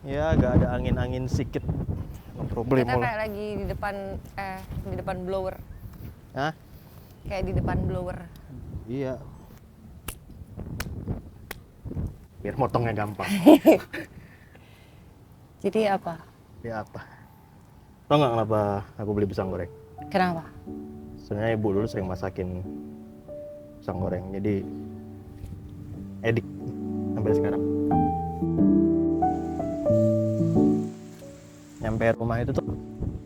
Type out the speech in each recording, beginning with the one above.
Ya agak ada angin-angin sedikit. No problem. Kita kayak lagi di depan blower. Hah? Kayak di depan blower. Iya. Biar motongnya gampang. Jadi apa? Ya apa? Tau nggak kenapa aku beli pisang goreng? Kenapa? Sebenarnya ibu dulu sering masakin pisang goreng, jadi edik sampai sekarang. Nyampe rumah itu tuh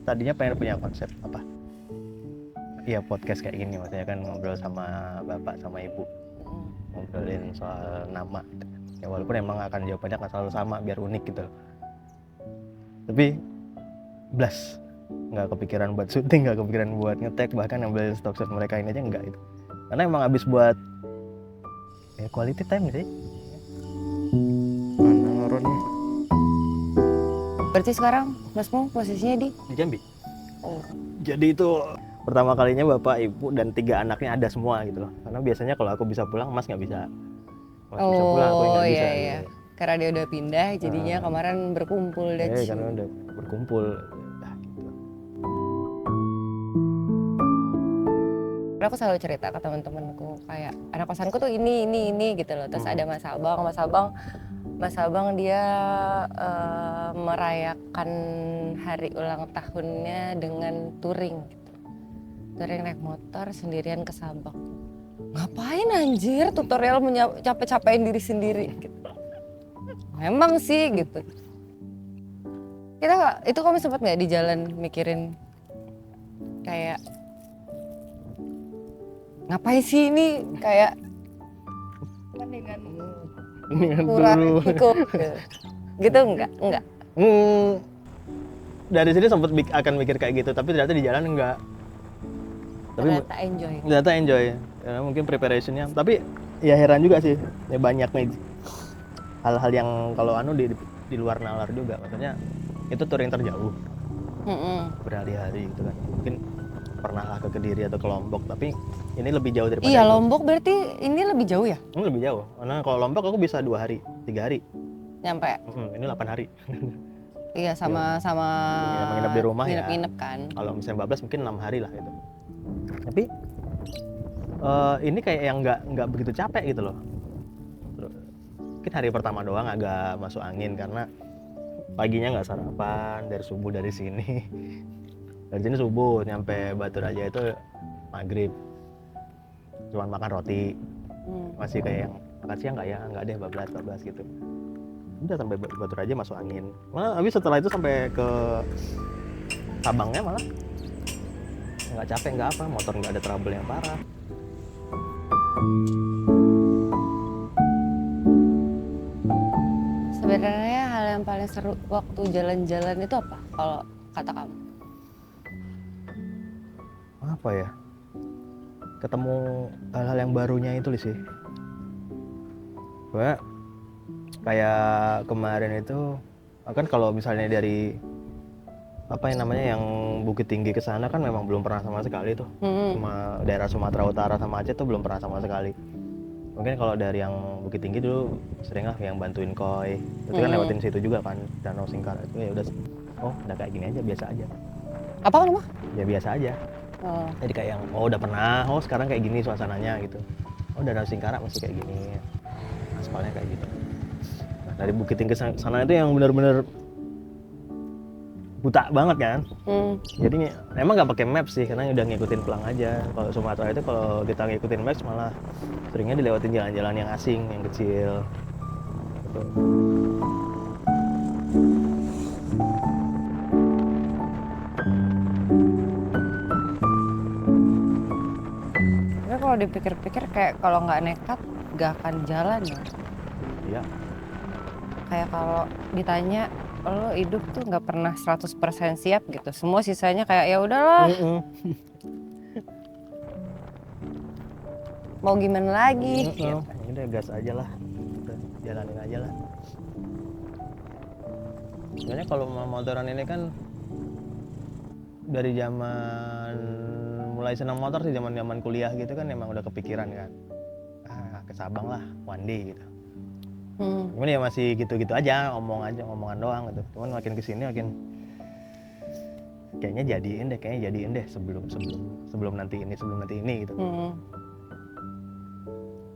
tadinya pengen punya konsep apa? Iya podcast kayak gini, maksudnya kan ngobrol sama bapak sama ibu, ngobrolin soal nama. Ya walaupun emang akan jawabannya akan selalu sama biar unik gitu. Tapi blast nggak kepikiran buat syuting, nggak kepikiran buat ngetek, bahkan ambil stock shot mereka ini aja nggak itu. Karena emang habis buat ya quality time sih. Mana Ronnya? Berarti sekarang Masmu posisinya di? Di Jambi. Oh. Jadi itu pertama kalinya bapak, ibu, dan 3 anaknya ada semua gitu loh. Karena biasanya kalau aku bisa pulang, Mas nggak bisa. Mas bisa pulang, aku nggak bisa. Iya. Gitu. Karena dia udah pindah, jadinya kemarin berkumpul dan Karena udah berkumpul. Nah, gitu. aku selalu cerita ke teman-temanku kayak anak kosanku tuh ini gitu loh. Terus ada Mas Abang dia merayakan hari ulang tahunnya dengan touring gitu. Touring naik motor sendirian ke Sabang. Ngapain anjir tutorial capek-capekin diri sendiri gitu. Memang sih gitu. Itu kamu sempat nggak di jalan mikirin kayak ngapain sih ini kayak mendingan kurang ikut gitu enggak? Dari sini sempat akan mikir kayak gitu, tapi ternyata di jalan enggak. Tapi ternyata enjoy. Ya, mungkin preparationnya. Tapi ya heran juga sih, ya banyak nih hal-hal yang kalau di luar nalar juga. Maksudnya itu touring terjauh, berhari-hari gitu kan. Mungkin pernah lah ke Kediri atau ke Lombok, tapi ini lebih jauh daripada Iya, itu. Lombok berarti ini lebih jauh ya? Ini lebih jauh, karena kalau Lombok aku bisa 2 hari, 3 hari. Nyampe? Ini 8 hari. Iya, sama menginap di rumah ya. Nginep kan. Kalau misalnya 14 mungkin 6 hari lah itu. Tapi ini kayak yang nggak begitu capek gitu loh. Mungkin hari pertama doang agak masuk angin karena paginya nggak sarapan, dari subuh dari sini. Dari sini subuh nyampe Batu Raja itu maghrib, cuman makan roti. Masih kayak yang makan siang nggak deh, 14 gitu. Udah sampai Batu Raja masuk angin. Malah habis setelah itu sampai ke Sabangnya malah nggak capek, nggak apa, motor nggak ada trouble yang parah. Sebenarnya hal yang paling seru waktu jalan-jalan itu apa kalau kata kamu? Apa ya? Ketemu hal-hal yang barunya itu sih. Kayak kemarin itu kan kalau misalnya dari apa yang namanya yang Bukit Tinggi ke sana kan memang belum pernah sama sekali tuh. Cuma daerah Sumatera Utara sama Aceh tuh belum pernah sama sekali. Mungkin kalau dari yang Bukit Tinggi dulu sering lah yang bantuin koi. Itu kan lewatin situ juga kan, Danau Singkara itu ya udah. Oh, udah kayak gini aja, biasa aja. Apa kan, Mah? Ya biasa aja. Jadi kayak yang udah pernah, sekarang kayak gini suasananya gitu. Danau Singkara masih kayak gini. Aspalnya kayak gitu. Nah, dari Bukit Tinggi ke sana itu yang benar-benar buta banget kan. Jadi emang nggak pakai map sih karena udah ngikutin pelang aja. Kalau Sumatera itu kalau kita ngikutin maps malah seringnya dilewatin jalan-jalan yang asing, yang kecil gitu. Tapi kalau dipikir-pikir kayak kalau nggak nekat nggak akan jalan ya. Iya. Kayak kalau ditanya lo hidup tuh nggak pernah 100% siap gitu. Semua sisanya kayak ya udahlah. Mau gimana lagi? Gitu. Udah gas aja lah. Udah, jalanin aja lah. Sebenarnya kalau motoran ini kan dari zaman mulai senang motor sih zaman kuliah gitu kan emang udah kepikiran kan. Ke Sabang lah one day gitu. Cuman ya masih gitu-gitu aja, omongan doang gitu. Cuman makin kesini makin kayaknya jadiin deh sebelum nanti ini gitu.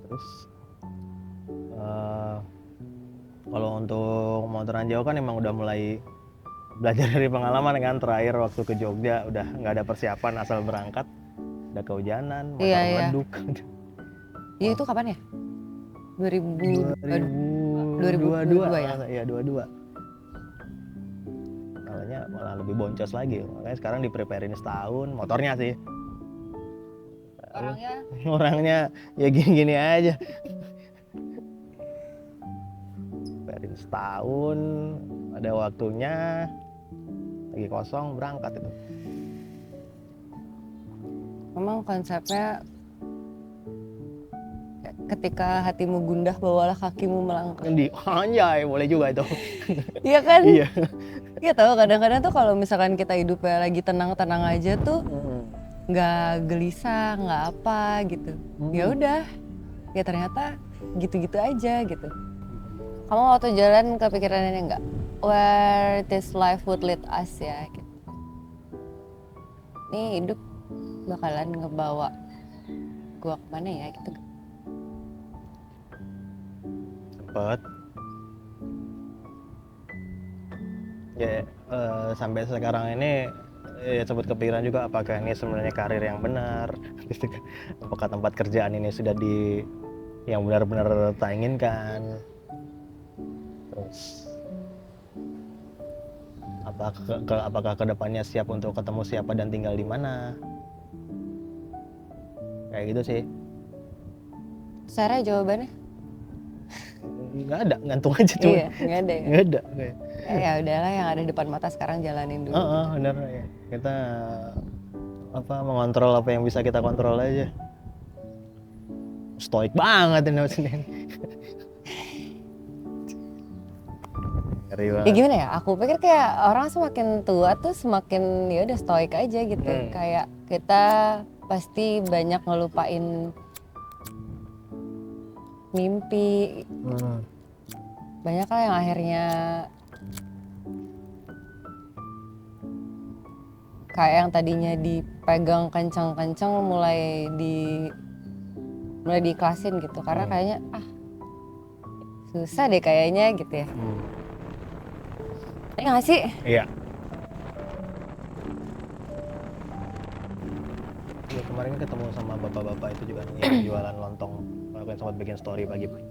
Terus kalau untuk motoran jauh kan emang udah mulai belajar dari pengalaman kan. Terakhir waktu ke Jogja udah nggak ada persiapan, asal berangkat udah kehujanan, motor meleduk. Iya itu kapan ya? 2022 ya? Iya 22. Malah lebih boncos lagi. Makanya sekarang di-prepare-in setahun, motornya sih. Orangnya ya gini-gini aja. Prepare-in setahun, ada waktunya, lagi kosong berangkat itu. Memang konsepnya ketika hatimu gundah bawalah kakimu melangkah. Anjay, boleh juga itu. Iya kan? Iya. Iya tahu kadang-kadang tuh kalau misalkan kita hidupnya lagi tenang-tenang aja tuh nggak gelisah, nggak apa gitu. Ya udah, ya ternyata gitu-gitu aja gitu. Kamu waktu jalan kepikiran ini nggak? Where this life would lead us ya gitu. Nih hidup bakalan ngebawa gua kemana ya gitu. Sempet. Ya sampai sekarang ini ya sempat kepikiran juga apakah ini sebenarnya karir yang benar. Apakah tempat kerjaan ini sudah yang benar-benar tak inginkan. Terus apakah kedepannya siap untuk ketemu siapa dan tinggal di mana, kayak gitu sih. Sarah jawabannya? Nggak ada, gantung aja cuma. Iya, nggak ada ya? Nggak ada. Ya udahlah yang ada depan mata sekarang jalanin dulu. Bener ya. Kita mengontrol apa yang bisa kita kontrol aja. Stoik banget ini maksudnya. Ya gimana ya? Aku pikir kayak orang semakin tua tuh semakin ya udah stoik aja gitu. Kayak kita pasti banyak ngelupain mimpi. Banyak lah yang akhirnya kayak yang tadinya dipegang kencang-kencang mulai diikhlasin gitu karena kayaknya susah deh kayaknya gitu ya. Iya nggak sih? Iya. Ya, kemarin ketemu sama bapak-bapak itu juga yang jualan lontong, kan sempat bikin story pagi-pagi.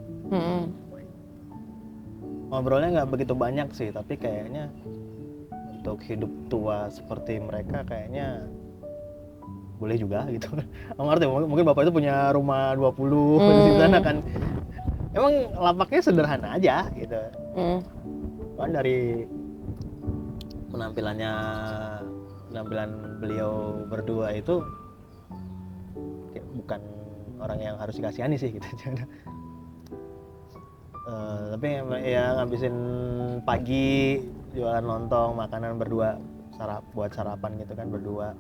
Ngobrolnya nggak begitu banyak sih, tapi kayaknya untuk hidup tua seperti mereka kayaknya boleh juga gitu. Ngerti, mungkin bapak itu punya rumah 20 di sana kan. Emang lapaknya sederhana aja gitu. Kan dari penampilan beliau berdua itu bukan orang yang harus dikasihani sih gitu. Tapi ya ngabisin pagi jualan lontong, makanan berdua, buat sarapan gitu kan berdua,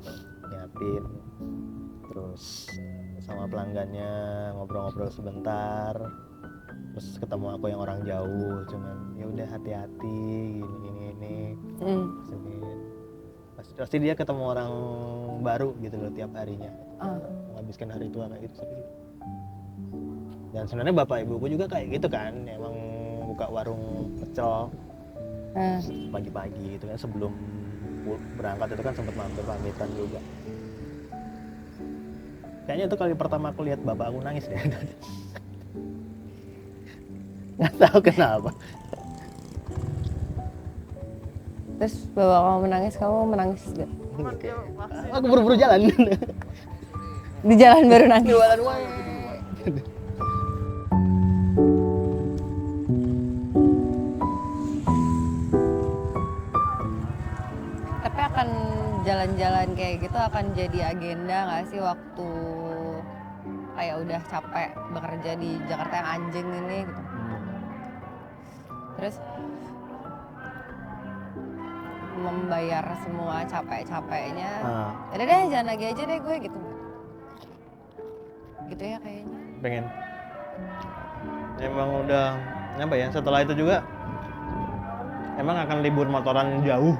nyiapin, terus sama pelanggannya ngobrol-ngobrol sebentar, terus ketemu aku yang orang jauh, cuman ya udah hati-hati gini. Pasti dia ketemu orang baru gitu loh tiap harinya, menghabiskan hari tua kayak gitu. Dan sebenarnya bapak ibuku juga kayak gitu kan, emang buka warung pecel pagi-pagi itu kan, sebelum berangkat itu kan sempat mampir pamitan juga. Kayaknya itu kali pertama aku lihat bapak aku nangis deh. Nggak tahu kenapa. Terus bapak kamu menangis, kamu menangis gak? Aku buru-buru jalan. Di jalan baru nangis. Tapi akan jalan-jalan kayak gitu akan jadi agenda nggak sih waktu kayak udah capek bekerja di Jakarta yang anjing ini gitu. Terus membayar semua capek-capeknya. Yaudah deh jalan lagi aja deh gue gitu. Gitu ya kayaknya. Pengen. Emang udah apa ya, setelah itu juga emang akan libur motoran jauh.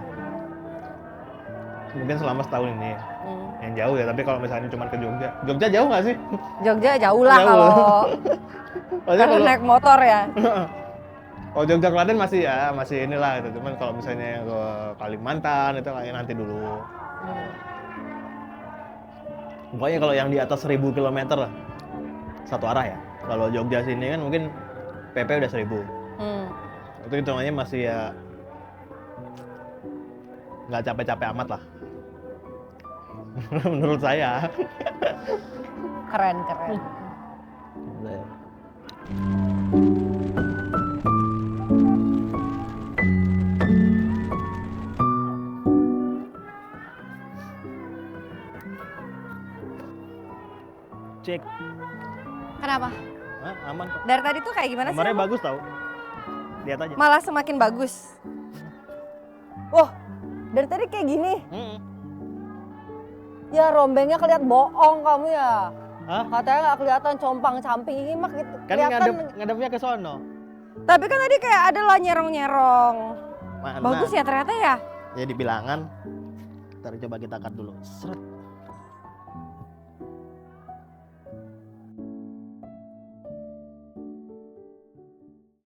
Mungkin selama setahun ini yang jauh ya, tapi kalau misalnya cuma ke Jogja jauh nggak sih? Jogja jauh lah Jauh. kalau Maksudnya kalau kalau naik motor ya. kalau Jogja Klaten masih ya masih inilah gitu, cuman kalau misalnya yang ke Kalimantan itu kayak nanti dulu. Pokoknya kalau yang di atas 1000 km lah satu arah ya. Kalau Jogja sini kan mungkin PP udah 1000. Itu hitungannya masih ya nggak capek-capek amat lah. Menurut saya. Keren. Cek. Kenapa? Hah, aman kok. Dari tadi tuh kayak gimana sih? Kamarnya Emang? bagus tau. Lihat aja. Malah semakin bagus. Wah, dari tadi kayak gini. Ya rombengnya kelihatan bohong kamu ya. Hah? Katanya nggak kelihatan compang-camping ini mah gitu. Kan ngadepnya ke sono. Tapi kan tadi kayak ada lah nyerong-nyerong. Mana? Bagus ya ternyata ya. Ya di bilangan. Ntar coba kita cut dulu. Seret.